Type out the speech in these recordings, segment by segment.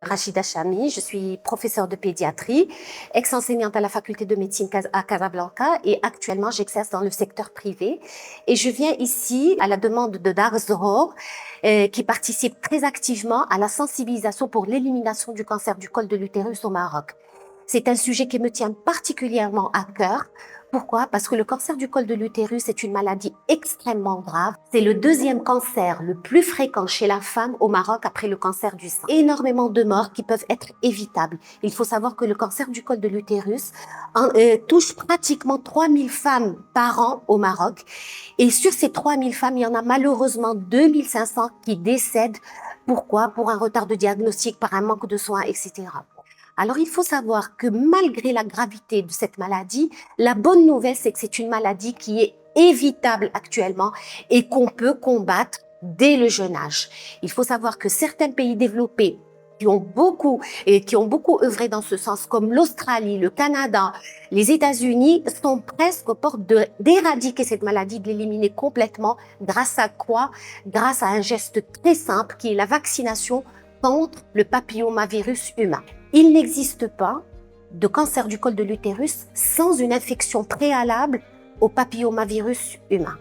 Rachida Chami, je suis professeure de pédiatrie, ex-enseignante à la faculté de médecine à Casablanca et actuellement j'exerce dans le secteur privé. Et je viens ici à la demande de Dar Zohor, qui participe très activement à la sensibilisation pour l'élimination du cancer du col de l'utérus au Maroc. C'est un sujet qui me tient particulièrement à cœur. Pourquoi? Parce que le cancer du col de l'utérus est une maladie extrêmement grave. C'est le deuxième cancer le plus fréquent chez la femme au Maroc après le cancer du sein. Énormément de morts qui peuvent être évitables. Il faut savoir que le cancer du col de l'utérus touche pratiquement 3000 femmes par an au Maroc. Et sur ces 3000 femmes, il y en a malheureusement 2500 qui décèdent. Pourquoi? Pour un retard de diagnostic, par un manque de soins, etc. Alors, il faut savoir que malgré la gravité de cette maladie, la bonne nouvelle, c'est que c'est une maladie qui est évitable actuellement et qu'on peut combattre dès le jeune âge. Il faut savoir que certains pays développés qui ont beaucoup œuvré dans ce sens, comme l'Australie, le Canada, les États-Unis, sont presque aux portes d'éradiquer cette maladie, de l'éliminer complètement. Grâce à quoi? Grâce à un geste très simple qui est la vaccination contre le papillomavirus humain. Il n'existe pas de cancer du col de l'utérus sans une infection préalable au papillomavirus humain.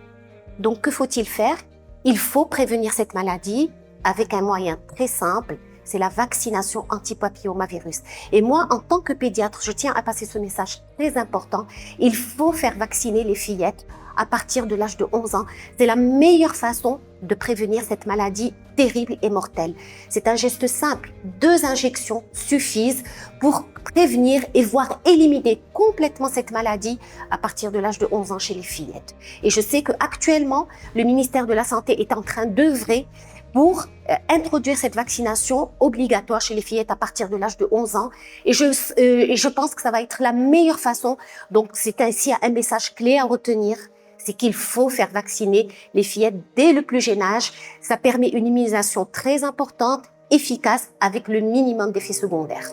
Donc, que faut-il faire? Il faut prévenir cette maladie avec un moyen très simple, c'est la vaccination anti-papillomavirus. Et moi, en tant que pédiatre, je tiens à passer ce message très important. Il faut faire vacciner les fillettes à partir de l'âge de 11 ans. C'est la meilleure façon de prévenir cette maladie terrible et mortelle. C'est un geste simple. 2 injections suffisent pour prévenir et voire éliminer complètement cette maladie à partir de l'âge de 11 ans chez les fillettes. Et je sais qu'actuellement, le ministère de la Santé est en train d'œuvrer pour introduire cette vaccination obligatoire chez les fillettes à partir de l'âge de 11 ans. Et je pense que ça va être la meilleure façon. Donc, c'est ainsi un message clé à retenir. C'est qu'il faut faire vacciner les fillettes dès le plus jeune âge. Ça permet une immunisation très importante, efficace, avec le minimum d'effets secondaires.